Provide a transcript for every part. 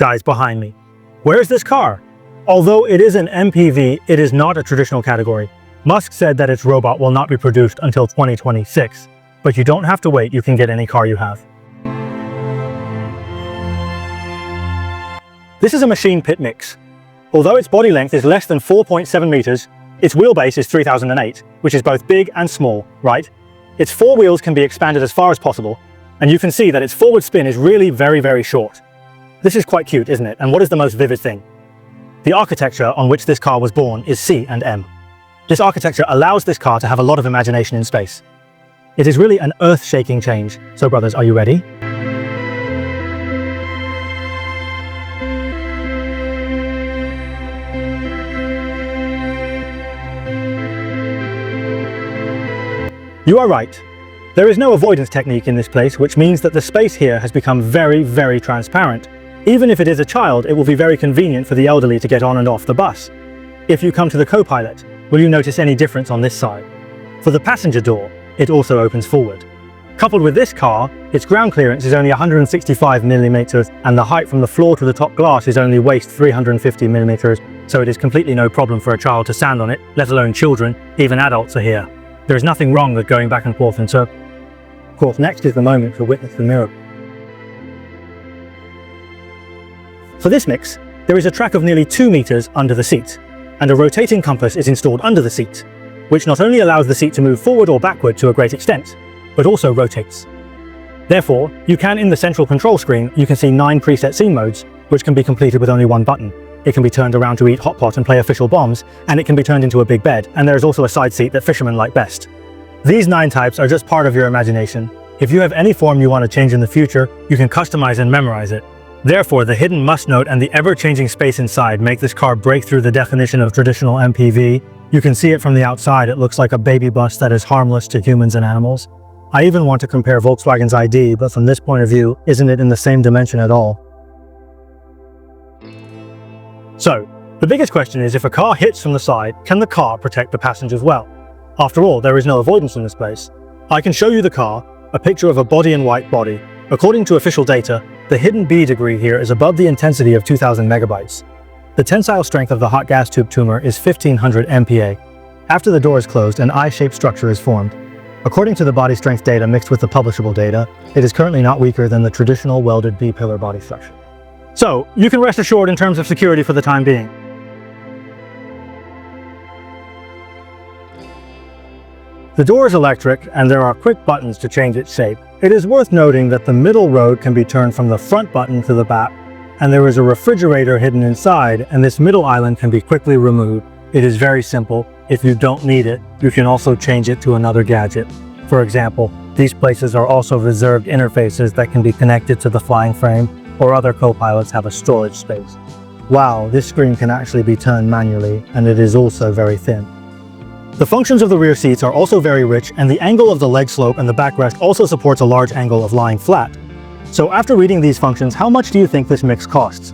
guys behind me. Where's this car? Although it is an MPV, it is not a traditional category. Musk said that its robot will not be produced until 2026. But you don't have to wait, you can get any car you have. This is a machine pit mix. Although its body length is less than 4.7 meters, its wheelbase is 3008, which is both big and small, right? Its four wheels can be expanded as far as possible, and you can see that its forward spin is really very short. This is quite cute, isn't it? And what is the most vivid thing? The architecture on which this car was born is C and M. This architecture allows this car to have a lot of imagination in space. It is really an earth-shaking change. So brothers, are you ready? You are right. There is no avoidance technique in this place, which means that the space here has become very transparent. Even if it is a child, it will be very convenient for the elderly to get on and off the bus. If you come to the co-pilot, will you notice any difference on this side? For the passenger door, it also opens forward. Coupled with this car, its ground clearance is only 165 millimeters, and the height from the floor to the top glass is only waist 350 millimeters, so it is completely no problem for a child to stand on it, let alone children. Even adults are here. There is nothing wrong with going back and forth in circles. Of course, next is the moment to witness the miracle. For this mix, there is a track of nearly 2 meters under the seat, and a rotating compass is installed under the seat, which not only allows the seat to move forward or backward to a great extent, but also rotates. Therefore, you can, in the central control screen, you can see 9 preset scene modes, which can be completed with only one button. It can be turned around to eat hot pot and play official bombs, and it can be turned into a big bed, and there is also a side seat that fishermen like best. These 9 types are just part of your imagination. If you have any form you want to change in the future, you can customize and memorize it. Therefore, the hidden must note and the ever-changing space inside make this car break through the definition of traditional MPV. You can see it from the outside, it looks like a baby bus that is harmless to humans and animals. I even want to compare Volkswagen's ID, but from this point of view, isn't it in the same dimension at all? So, the biggest question is, if a car hits from the side, can the car protect the passengers well? After all, there is no avoidance in this place. I can show you the car, a picture of a body-in-white body. According to official data, the hidden B degree here is above the intensity of 2000 megabytes. The tensile strength of the hot gas tube tumor is 1500 MPa. After the door is closed, an I-shaped structure is formed. According to the body strength data mixed with the publishable data, it is currently not weaker than the traditional welded B-pillar body structure. So, you can rest assured in terms of security for the time being. The door is electric, and there are quick buttons to change its shape. It is worth noting that the middle road can be turned from the front button to the back, and there is a refrigerator hidden inside, and this middle island can be quickly removed. It is very simple. If you don't need it, you can also change it to another gadget. For example, these places are also reserved interfaces that can be connected to the flying frame, or other co-pilots have a storage space. Wow, this screen can actually be turned manually, and it is also very thin. The functions of the rear seats are also very rich, and the angle of the leg slope and the backrest also supports a large angle of lying flat. So after reading these functions, how much do you think this mix costs?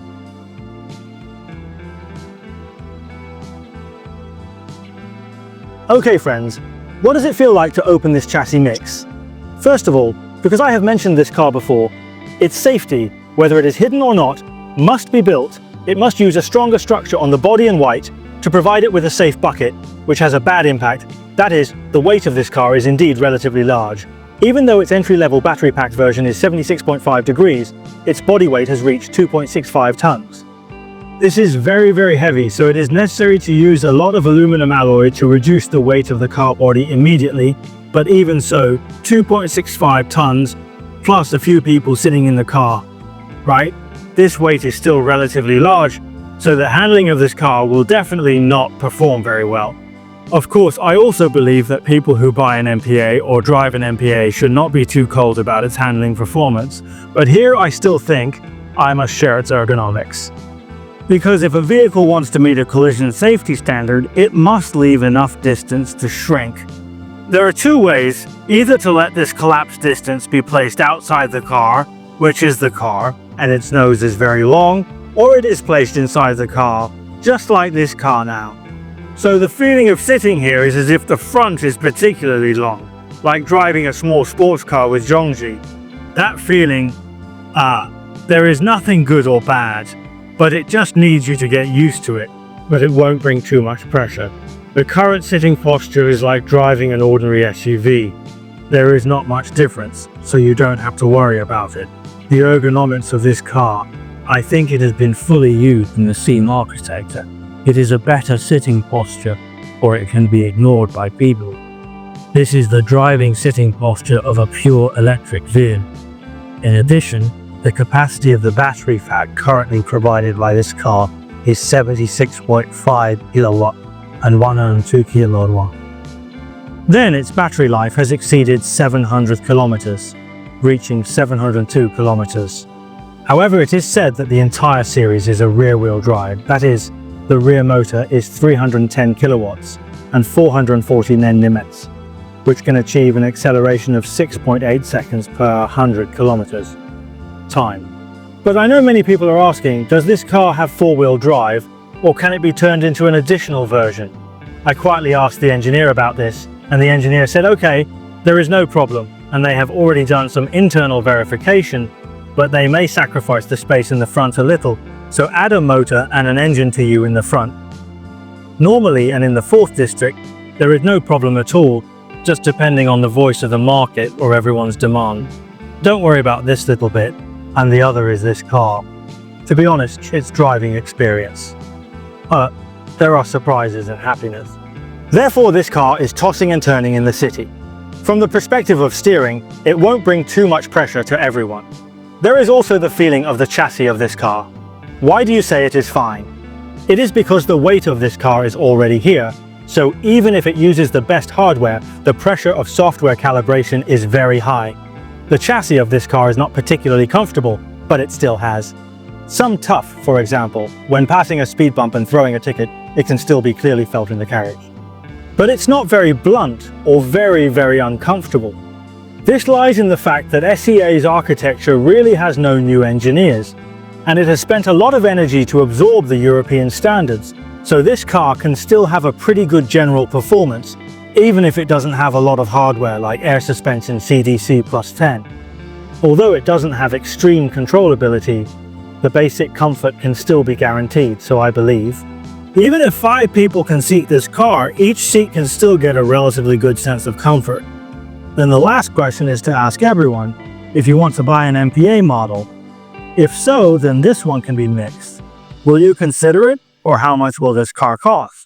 Okay friends, what does it feel like to open this chassis mix? First of all, because I have mentioned this car before, its safety, whether it is hidden or not, must be built. It must use a stronger structure on the body in white to provide it with a safe bucket, which has a bad impact. That is, the weight of this car is indeed relatively large. Even though its entry-level battery-packed version is 76.5 degrees, its body weight has reached 2.65 tons. This is very heavy, so it is necessary to use a lot of aluminum alloy to reduce the weight of the car body immediately, but even so, 2.65 tons, plus a few people sitting in the car, right? This weight is still relatively large, so the handling of this car will definitely not perform very well. Of course, I also believe that people who buy an MPA or drive an MPA should not be too cold about its handling performance, but here I still think I must share its ergonomics. Because if a vehicle wants to meet a collision safety standard, it must leave enough distance to shrink. There are two ways, either to let this collapsed distance be placed outside the car, which is the car, and its nose is very long, or it is placed inside the car, just like this car now. So the feeling of sitting here is as if the front is particularly long, like driving a small sports car with Zhongji. That feeling, There is nothing good or bad, but it just needs you to get used to it, but it won't bring too much pressure. The current sitting posture is like driving an ordinary SUV. There is not much difference, so you don't have to worry about it. The ergonomics of this car, I think it has been fully used in the theme architecture. It is a better sitting posture, or it can be ignored by people. This is the driving sitting posture of a pure electric vehicle. In addition, the capacity of the battery pack currently provided by this car is 76.5 kilowatt and 102 kilowatt. Then its battery life has exceeded 700 kilometers, reaching 702 kilometers. However, it is said that the entire series is a rear-wheel drive. That is, the rear motor is 310 kilowatts and 440 Nm, which can achieve an acceleration of 6.8 seconds per 100 kilometers time. But I know many people are asking, does this car have four-wheel drive, or can it be turned into an additional version? I quietly asked the engineer about this, and the engineer said, okay, there is no problem, and they have already done some internal verification, but they may sacrifice the space in the front a little, so add a motor and an engine to you in the front. Normally, and in the 4th district, there is no problem at all, just depending on the voice of the market or everyone's demand. Don't worry about this little bit, and the other is this car. To be honest, it's driving experience. But there are surprises and happiness. Therefore, this car is tossing and turning in the city. From the perspective of steering, it won't bring too much pressure to everyone. There is also the feeling of the chassis of this car. Why do you say it is fine? It is because the weight of this car is already here, so even if it uses the best hardware, the pressure of software calibration is very high. The chassis of this car is not particularly comfortable, but it still has some tough. For example, when passing a speed bump and throwing a ticket, it can still be clearly felt in the carriage. But it's not very blunt or very uncomfortable. This lies in the fact that SEA's architecture really has no new engineers, and it has spent a lot of energy to absorb the European standards, so this car can still have a pretty good general performance, even if it doesn't have a lot of hardware like air suspension CDC plus 10. Although it doesn't have extreme controllability, the basic comfort can still be guaranteed, so I believe. Even if 5 people can seat this car, each seat can still get a relatively good sense of comfort. Then the last question is to ask everyone, if you want to buy an MPA model. If so, then this one can be mixed. Will you consider it, or how much will this car cost?